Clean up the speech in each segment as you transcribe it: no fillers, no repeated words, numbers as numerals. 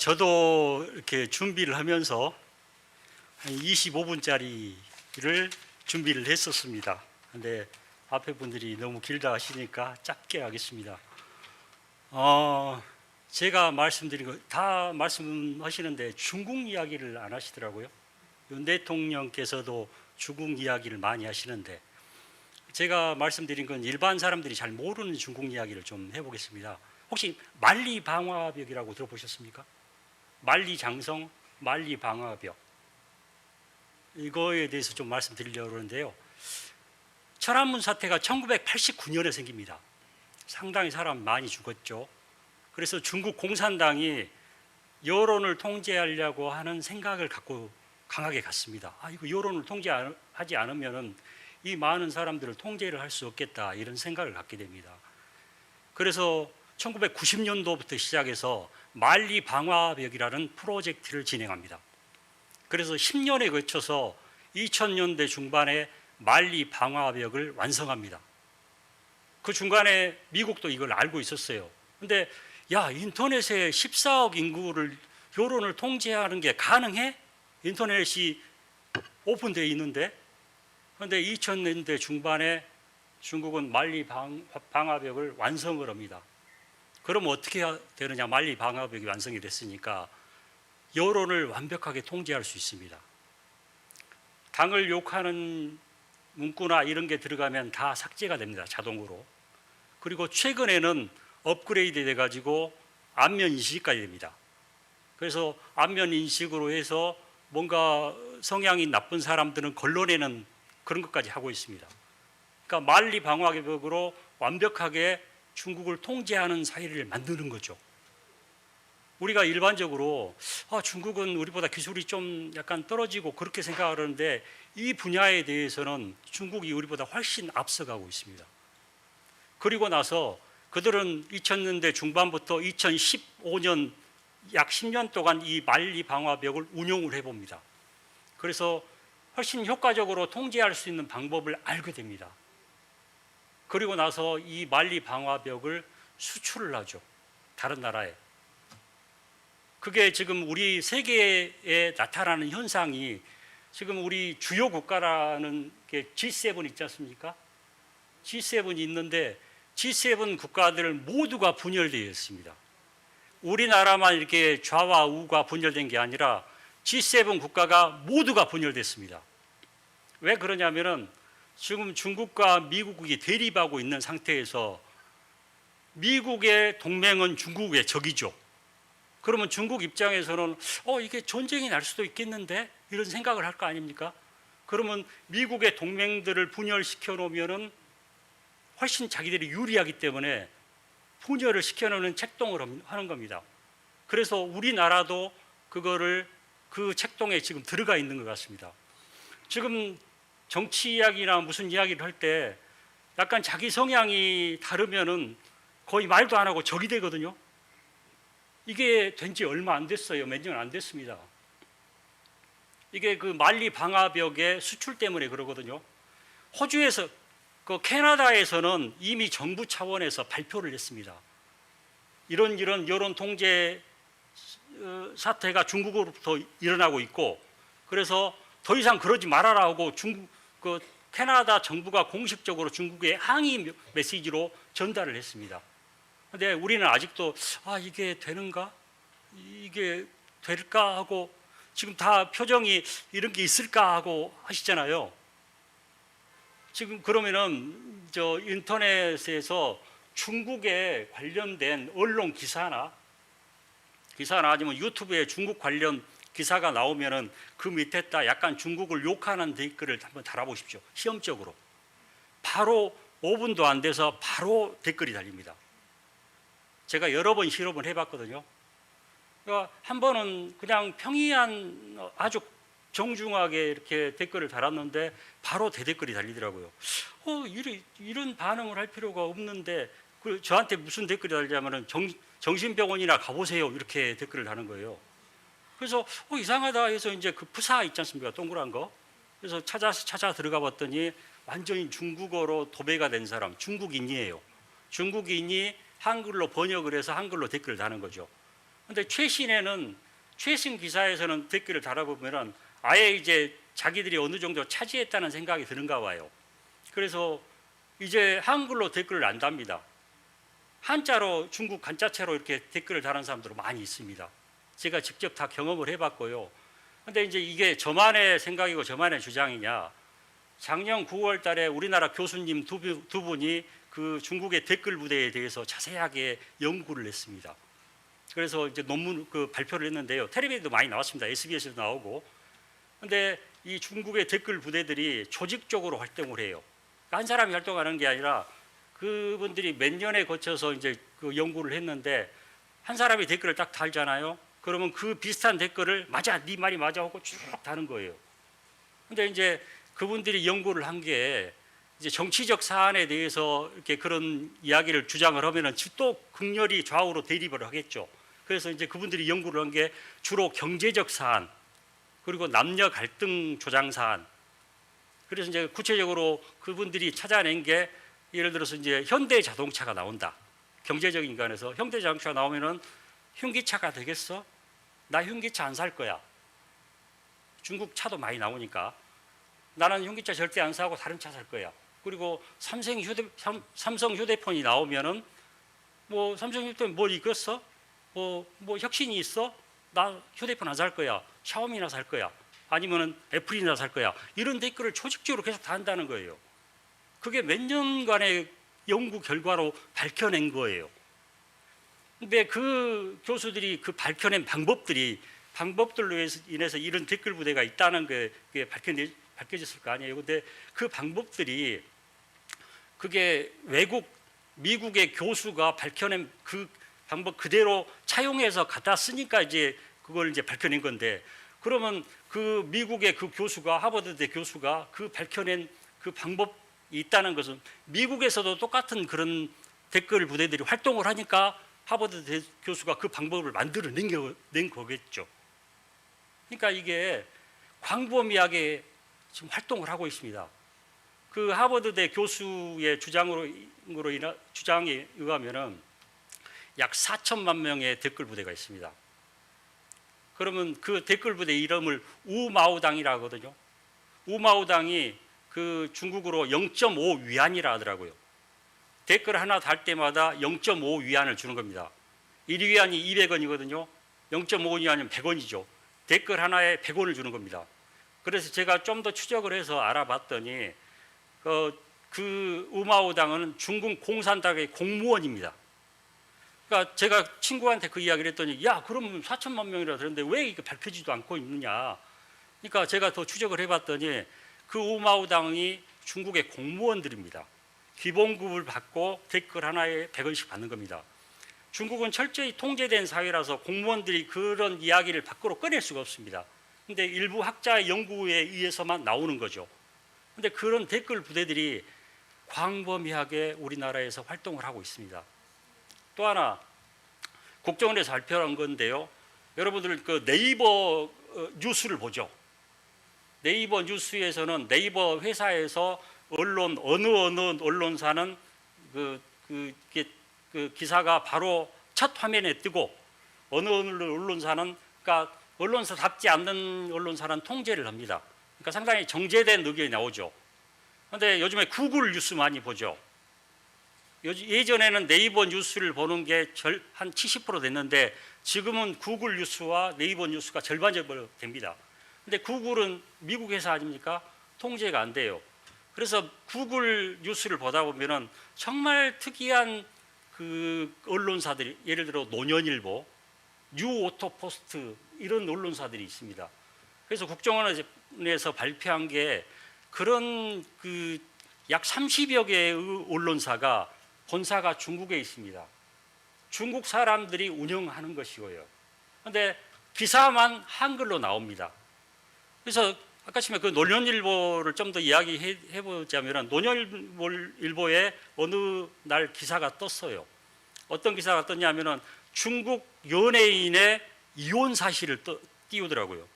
저도 이렇게 준비를 하면서 한 25분짜리를 준비를 했었습니다. 근데 앞에 분들이 너무 길다 하시니까 짧게 하겠습니다. 제가 말씀드린 거 다 말씀하시는데 중국 이야기를 안 하시더라고요. 윤 대통령께서도 중국 이야기를 많이 하시는데 제가 말씀드린 건 일반 사람들이 잘 모르는 중국 이야기를 좀 해보겠습니다. 혹시 만리방화벽이라고 들어보셨습니까? 만리장성, 만리방화벽. 이거에 대해서 좀 말씀드리려고 하는데요. 천안문 사태가 1989년에 생깁니다. 상당히 사람 많이 죽었죠. 그래서 중국 공산당이 여론을 통제하려고 하는 생각을 갖고 강하게 갔습니다. 이거 여론을 통제하지 않으면 이 많은 사람들을 통제를 할 수 없겠다, 이런 생각을 갖게 됩니다. 그래서 1990년도부터 시작해서 만리방화벽이라는 프로젝트를 진행합니다. 그래서 10년에 걸쳐서 2000년대 중반에 만리방화벽을 완성합니다. 그 중간에 미국도 이걸 알고 있었어요. 근데 인터넷에 14억 인구를 여론을 통제하는 게 가능해? 인터넷이 오픈되어 있는데. 그런데 2000년대 중반에 중국은 만리방화벽을 완성을 합니다. 그럼 어떻게 되느냐? 만리방화벽이 완성이 됐으니까 여론을 완벽하게 통제할 수 있습니다. 당을 욕하는 문구나 이런 게 들어가면 다 삭제가 됩니다, 자동으로. 그리고 최근에는 업그레이드 돼가지고 안면 인식까지 됩니다. 그래서 안면 인식으로 해서 뭔가 성향이 나쁜 사람들은 걸러내는 그런 것까지 하고 있습니다. 그러니까 만리방화벽으로 완벽하게 중국을 통제하는 사회를 만드는 거죠. 우리가 일반적으로 중국은 우리보다 기술이 좀 약간 떨어지고 그렇게 생각하는데 이 분야에 대해서는 중국이 우리보다 훨씬 앞서가고 있습니다. 그리고 나서 그들은 2000년대 중반부터 2015년 약 10년 동안 이 만리방화벽을 운용을 해봅니다. 그래서 훨씬 효과적으로 통제할 수 있는 방법을 알게 됩니다. 그리고 나서 이 만리방화벽을 수출을 하죠, 다른 나라에. 그게 지금 우리 세계에 나타나는 현상이, 지금 우리 주요 국가라는 게 G7 있지 않습니까? G7이 있는데 G7 국가들 모두가 분열되어 있습니다. 우리나라만 이렇게 좌와 우가 분열된 게 아니라 G7 국가가 모두가 분열됐습니다. 왜 그러냐면은 지금 중국과 미국이 대립하고 있는 상태에서 미국의 동맹은 중국의 적이죠. 그러면 중국 입장에서는 이게 전쟁이 날 수도 있겠는데, 이런 생각을 할 거 아닙니까? 그러면 미국의 동맹들을 분열시켜 놓으면은 훨씬 자기들이 유리하기 때문에 분열을 시켜놓는 책동을 하는 겁니다. 그래서 우리나라도 그거를 그 책동에 지금 들어가 있는 것 같습니다. 지금 정치 이야기나 무슨 이야기를 할 때 약간 자기 성향이 다르면은 거의 말도 안 하고 적이 되거든요. 이게 된 지 얼마 안 됐어요. 몇 년 안 됐습니다. 이게 그 만리방화벽의 수출 때문에 그러거든요. 호주에서, 캐나다에서는 이미 정부 차원에서 발표를 했습니다. 이런 여론 통제 사태가 중국으로부터 일어나고 있고, 그래서 더 이상 그러지 말아라 하고 캐나다 정부가 공식적으로 중국에 항의 메시지로 전달을 했습니다. 근데 우리는 아직도 이게 되는가? 이게 될까? 하고 지금 다 표정이 이런 게 있을까? 하고 하시잖아요. 지금 그러면은 인터넷에서 중국에 관련된 언론 기사나 아니면 유튜브에 중국 관련 기사가 나오면은 그 밑에다 약간 중국을 욕하는 댓글을 한번 달아보십시오. 시험적으로. 바로 5분도 안 돼서 바로 댓글이 달립니다. 제가 여러 번 실험을 해봤거든요. 그러니까 한 번은 그냥 평이한 아주 정중하게 이렇게 댓글을 달았는데 바로 대댓글이 달리더라고요. 이런 반응을 할 필요가 없는데 저한테 무슨 댓글이 달리냐면은 정신병원이나 가보세요, 이렇게 댓글을 다는 거예요. 그래서 이상하다 해서 이제 그 푸사 있지 않습니까? 동그란 거. 그래서 찾아 들어가 봤더니 완전히 중국어로 도배가 된 사람, 중국인이에요. 중국인이 한글로 번역을 해서 한글로 댓글을 다는 거죠. 근데 최신 기사에서는 댓글을 달아보면은 아예 이제 자기들이 어느 정도 차지했다는 생각이 드는가 봐요. 그래서 이제 한글로 댓글을 안 답니다. 한자로 중국 간자체로 이렇게 댓글을 다는 사람들은 많이 있습니다. 제가 직접 다 경험을 해봤고요. 근데 이제 이게 저만의 생각이고 저만의 주장이냐? 작년 9월 달에 우리나라 교수님 두 분이 그 중국의 댓글 부대에 대해서 자세하게 연구를 했습니다. 그래서 이제 논문 그 발표를 했는데요. 텔레비전도 많이 나왔습니다. SBS도 나오고. 근데 이 중국의 댓글 부대들이 조직적으로 활동을 해요. 한 사람이 활동하는 게 아니라 그분들이 몇 년에 거쳐서 이제 그 연구를 했는데 한 사람이 댓글을 딱 달잖아요. 그러면 그 비슷한 댓글을 맞아, 네 말이 맞아 하고 쭉 다는 거예요. 근데 이제 그분들이 연구를 한 게 이제 정치적 사안에 대해서 이렇게 그런 이야기를 주장을 하면은 또 극렬히 좌우로 대립을 하겠죠. 그래서 이제 그분들이 연구를 한 게 주로 경제적 사안 그리고 남녀 갈등 조장 사안. 그래서 이제 구체적으로 그분들이 찾아낸 게 예를 들어서 이제 현대 자동차가 나온다. 경제적인 인간에서 현대 자동차가 나오면은 흉기차가 되겠어? 나 흉기차 안 살 거야. 중국 차도 많이 나오니까 나는 흉기차 절대 안 사고 다른 차 살 거야. 그리고 삼성 휴대폰이 나오면은 뭐 삼성 휴대폰 뭘 이겼어? 뭐 혁신이 있어? 나 휴대폰 안 살 거야. 샤오미나 살 거야. 아니면은 애플이나 살 거야. 이런 댓글을 조직적으로 계속 다 한다는 거예요. 그게 몇 년간의 연구 결과로 밝혀낸 거예요. 근데 그 교수들이 그 밝혀낸 방법들로 인해서 이런 댓글 부대가 있다는 게 밝혀졌을 거 아니에요. 근데 그 방법들이 그게 미국의 교수가 밝혀낸 그 방법 그대로 차용해서 갖다 쓰니까 이제 그걸 이제 밝혀낸 건데, 그러면 그 미국의 그 교수가, 하버드대 교수가 그 밝혀낸 그 방법이 있다는 것은 미국에서도 똑같은 그런 댓글 부대들이 활동을 하니까 하버드 교수가 그 방법을 만들어낸 거겠죠. 그러니까 이게 광범위하게 지금 활동을 하고 있습니다. 그 하버드대 교수의 주장에 의하면은 약 4천만 명의 댓글 부대가 있습니다. 그러면 그 댓글 부대 이름을 우마오당이라 하거든요. 우마오당이 그 중국어로 0.5 위안이라 하더라고요. 댓글 하나 달 때마다 0.5 위안을 주는 겁니다. 1위안이 200원이거든요. 0.5 위안이면 100원이죠. 댓글 하나에 100원을 주는 겁니다. 그래서 제가 좀 더 추적을 해서 알아봤더니 그 우마오당은 중국 공산당의 공무원입니다. 그러니까 제가 친구한테 그 이야기를 했더니 야 그럼 4천만 명이라 그러는데 왜 이게 밝혀지도 않고 있느냐. 그러니까 제가 더 추적을 해봤더니 그 우마오당이 중국의 공무원들입니다. 기본급을 받고 댓글 하나에 100원씩 받는 겁니다. 중국은 철저히 통제된 사회라서 공무원들이 그런 이야기를 밖으로 꺼낼 수가 없습니다. 근데 일부 학자의 연구에 의해서만 나오는 거죠. 근데 그런 댓글 부대들이 광범위하게 우리나라에서 활동을 하고 있습니다. 또 하나 국정원에서 발표한 건데요. 여러분들 그 네이버 뉴스를 보죠. 네이버 뉴스에서는 네이버 회사에서 어느 언론사는 그 기사가 바로 첫 화면에 뜨고 어느 언론사는 그러니까 언론사답지 않는 언론사는 통제를 합니다. 그러니까 상당히 정제된 의견이 나오죠. 그런데 요즘에 구글 뉴스 많이 보죠. 예전에는 네이버 뉴스를 보는 게 한 70% 됐는데 지금은 구글 뉴스와 네이버 뉴스가 절반 정도 됩니다. 근데 구글은 미국 회사 아닙니까? 통제가 안 돼요. 그래서 구글 뉴스를 보다 보면은 정말 특이한 그 언론사들이 예를 들어 노년일보, 뉴오토포스트 이런 언론사들이 있습니다. 그래서 국정원에서 발표한 게 그런 그 약 30여 개의 언론사가 본사가 중국에 있습니다. 중국 사람들이 운영하는 것이고요. 그런데 기사만 한글로 나옵니다. 그래서 아까 처음에 그 노년일보를 좀 더 이야기해 보자면 노년일보에 어느 날 기사가 떴어요. 어떤 기사가 떴냐면은 중국 연예인의 이혼 사실을 띄우더라고요.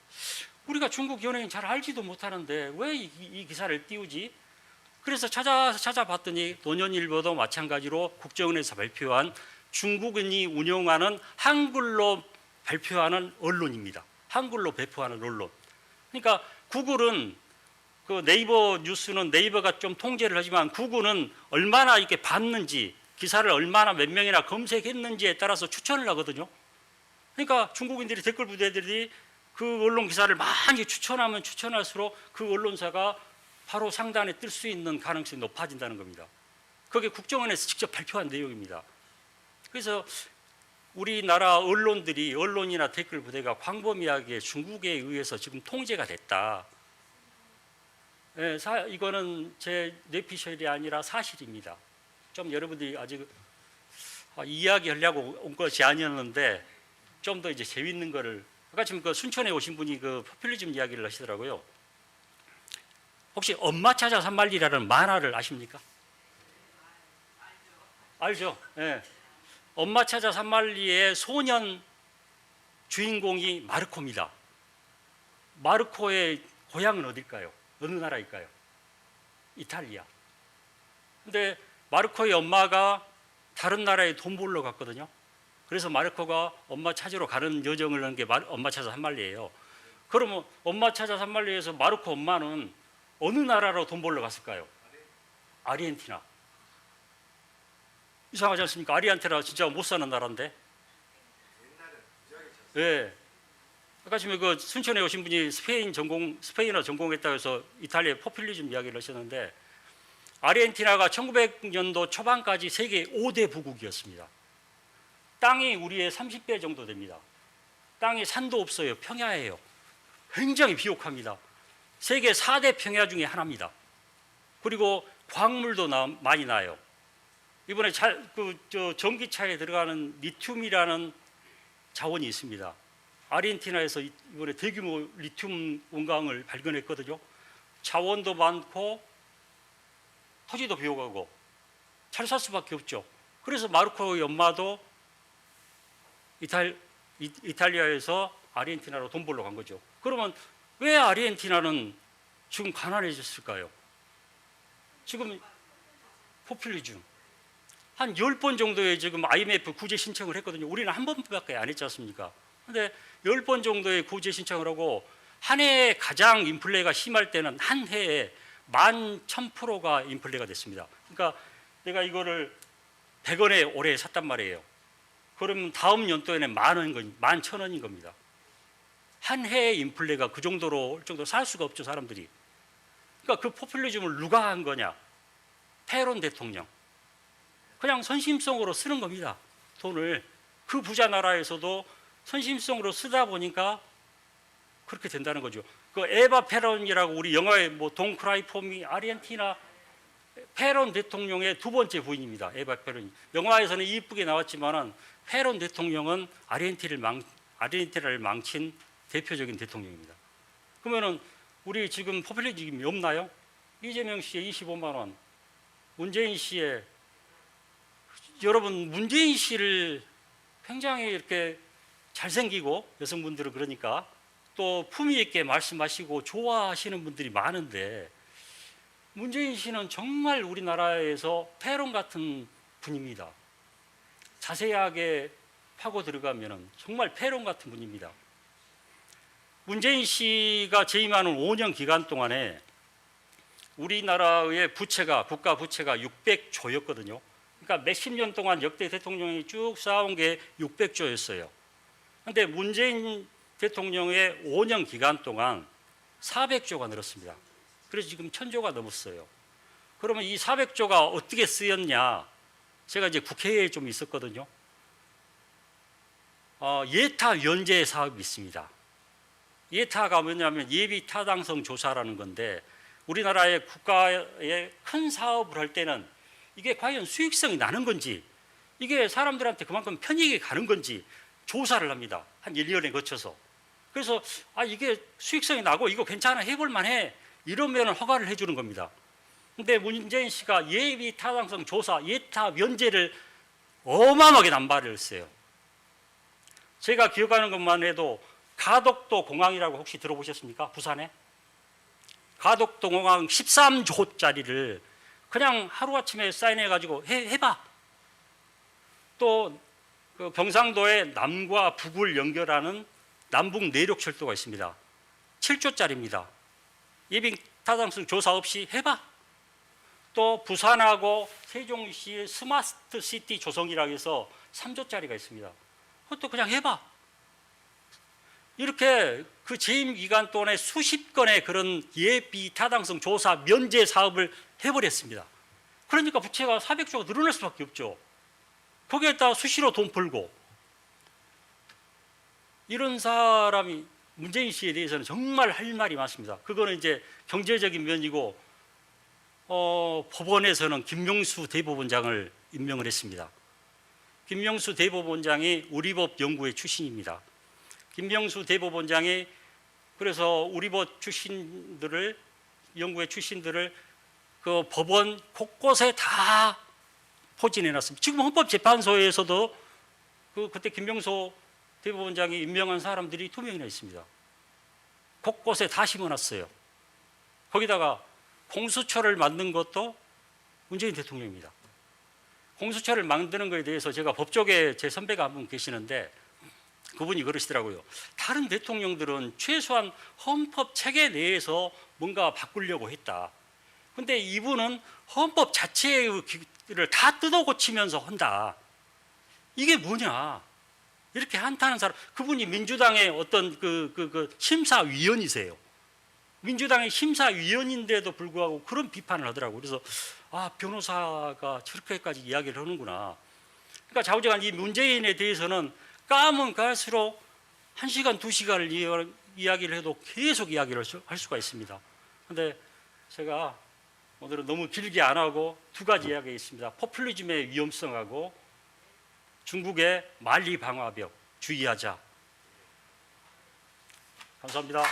우리가 중국 연예인 잘 알지도 못하는데 왜 이 기사를 띄우지? 그래서 찾아봤더니 노년일보도 마찬가지로 국정원에서 발표한 중국인이 운영하는 한글로 발표하는 언론입니다. 한글로 배포하는 언론. 그러니까 구글은 그 네이버 뉴스는 네이버가 좀 통제를 하지만 구글은 얼마나 이렇게 봤는지 기사를 얼마나 몇 명이나 검색했는지에 따라서 추천을 하거든요. 그러니까 중국인들이 댓글 부대들이 그 언론 기사를 많이 추천하면 추천할수록 그 언론사가 바로 상단에 뜰 수 있는 가능성이 높아진다는 겁니다. 그게 국정원에서 직접 발표한 내용입니다. 그래서 우리나라 언론들이 언론이나 댓글 부대가 광범위하게 중국에 의해서 지금 통제가 됐다. 예, 이거는 제 뇌피셜이 아니라 사실입니다. 좀 여러분들이 아직 이야기하려고 온 것이 아니었는데 좀 더 이제 재밌는 거를 아까 지금 그 순천에 오신 분이 그 포퓰리즘 이야기를 하시더라고요. 혹시 엄마 찾아 산말리라는 만화를 아십니까? 알죠? 예. 엄마 찾아 산말리의 소년 주인공이 마르코입니다. 마르코의 고향은 어딜까요? 어느 나라일까요? 이탈리아. 근데 마르코의 엄마가 다른 나라에 돈 벌러 갔거든요. 그래서 마르코가 엄마 찾으러 가는 여정을 하는 게 엄마 찾아 산말리예요. 그러면 엄마 찾아 산말리에서 마르코 엄마는 어느 나라로 돈 벌러 갔을까요? 아르헨티나. 이상하지 않습니까? 아르헨티나 진짜 못 사는 나라인데. 예. 아까 지금 그 순천에 오신 분이 스페인어 전공했다고 해서 이탈리아 포퓰리즘 이야기를 하셨는데 아르헨티나가 1900년도 초반까지 세계 5대 부국이었습니다. 땅이 우리의 30배 정도 됩니다. 땅에 산도 없어요. 평야예요. 굉장히 비옥합니다. 세계 4대 평야 중에 하나입니다. 그리고 광물도 많이 나요. 이번에 전기차에 들어가는 리튬이라는 자원이 있습니다. 아르헨티나에서 이번에 대규모 리튬 원광을 발견했거든요. 자원도 많고 토지도 비옥하고 잘 살 수밖에 없죠. 그래서 마르코의 엄마도 이탈리아에서 아르헨티나로 돈 벌러 간 거죠. 그러면 왜 아르헨티나는 지금 가난해졌을까요? 지금 포퓰리즘 한 10번 정도의 지금 IMF 구제 신청을 했거든요. 우리는 한 번밖에 안 했지 않습니까? 근데 10번 정도의 구제 신청을 하고 한 해에 가장 인플레가 심할 때는 한 해에 11,000%가 인플레가 됐습니다. 그러니까 내가 이거를 100원에 올해 샀단 말이에요. 그러면 다음 연도에는 11,000원인 겁니다. 한 해의 인플레가 그 정도로 살 수가 없죠, 사람들이. 그러니까 그 포퓰리즘을 누가 한 거냐? 페론 대통령. 그냥 선심성으로 쓰는 겁니다. 돈을. 그 부자 나라에서도 선심성으로 쓰다 보니까 그렇게 된다는 거죠. 그 에바 페론이라고 우리 영화에 뭐 돈 크라이 포미 아르헨티나 페론 대통령의 두 번째 부인입니다. 에바 페론이. 영화에서는 이쁘게 나왔지만은 페론 대통령은 아르헨티나를 망친 대표적인 대통령입니다. 그러면은 우리 지금 포퓰리즘이 없나요? 이재명 씨의 25만 원, 문재인 씨의 여러분 문재인 씨를 굉장히 이렇게 잘생기고 여성분들은 그러니까 또 품위 있게 말씀하시고 좋아하시는 분들이 많은데 문재인 씨는 정말 우리나라에서 페론 같은 분입니다. 자세하게 파고 들어가면 정말 페론 같은 분입니다. 문재인 씨가 재임하는 5년 기간 동안에 우리나라의 국가 부채가 600조였거든요. 그러니까 몇십 년 동안 역대 대통령이 쭉 쌓아온 게 600조였어요. 그런데 문재인 대통령의 5년 기간 동안 400조가 늘었습니다. 그래서 지금 1000조가 넘었어요. 그러면 이 400조가 어떻게 쓰였냐? 제가 이제 국회에 좀 있었거든요. 예타 면제 사업이 있습니다. 예타가 뭐냐면 예비 타당성 조사라는 건데 우리나라의 국가에 큰 사업을 할 때는 이게 과연 수익성이 나는 건지 이게 사람들한테 그만큼 편익이 가는 건지 조사를 합니다. 한 1년에 거쳐서. 그래서 이게 수익성이 나고 이거 괜찮아 해볼 만해 이러면 허가를 해주는 겁니다. 근데 문재인 씨가 예비 타당성 조사 예타 면제를 어마어마하게 남발을 했어요. 제가 기억하는 것만 해도 가덕도 공항이라고 혹시 들어보셨습니까? 부산에? 가덕도 공항 13조짜리를 그냥 하루아침에 사인해가지고 해봐. 또 그 경상도의 남과 북을 연결하는 남북 내륙 철도가 있습니다. 7조짜리입니다. 예비 타당성 조사 없이 해봐. 또 부산하고 세종시 스마트 시티 조성이라고 해서 3조짜리가 있습니다. 그것도 그냥 해봐. 이렇게 그 재임 기간 동안에 수십 건의 그런 예비 타당성 조사 면제 사업을 해버렸습니다. 그러니까 부채가 400조가 늘어날 수밖에 없죠. 거기에다 수시로 돈 벌고. 이런 사람이 문재인 씨에 대해서는 정말 할 말이 많습니다. 그거는 이제 경제적인 면이고, 법원에서는 김명수 대법원장을 임명을 했습니다. 김명수 대법원장이 우리법 연구회 출신입니다. 김명수 대법원장이 그래서 우리법 출신들을, 연구회 출신들을 그 법원 곳곳에 다 포진해 놨습니다. 지금 헌법재판소에서도 그때 김명수 대법원장이 임명한 사람들이 2명이나 있습니다. 곳곳에 다 심어놨어요. 거기다가 공수처를 만든 것도 문재인 대통령입니다. 공수처를 만드는 것에 대해서 제가 법조계 제 선배가 한 분 계시는데 그분이 그러시더라고요. 다른 대통령들은 최소한 헌법 체계 내에서 뭔가 바꾸려고 했다. 근데 이분은 헌법 자체를 다 뜯어고치면서 한다. 이게 뭐냐? 이렇게 한탄하는 사람, 그분이 민주당의 어떤 그 심사위원이세요. 민주당의 심사위원인데도 불구하고 그런 비판을 하더라고요. 그래서 변호사가 저렇게까지 이야기를 하는구나. 그러니까 좌우지간 이 문재인에 대해서는 까면 갈수록 1시간, 2시간을 이야기를 해도 계속 이야기를 할 수가 있습니다. 그런데 제가 오늘은 너무 길게 안 하고 2가지 이야기하겠습니다. 포퓰리즘의 위험성하고 중국의 만리 방화벽 주의하자. 감사합니다.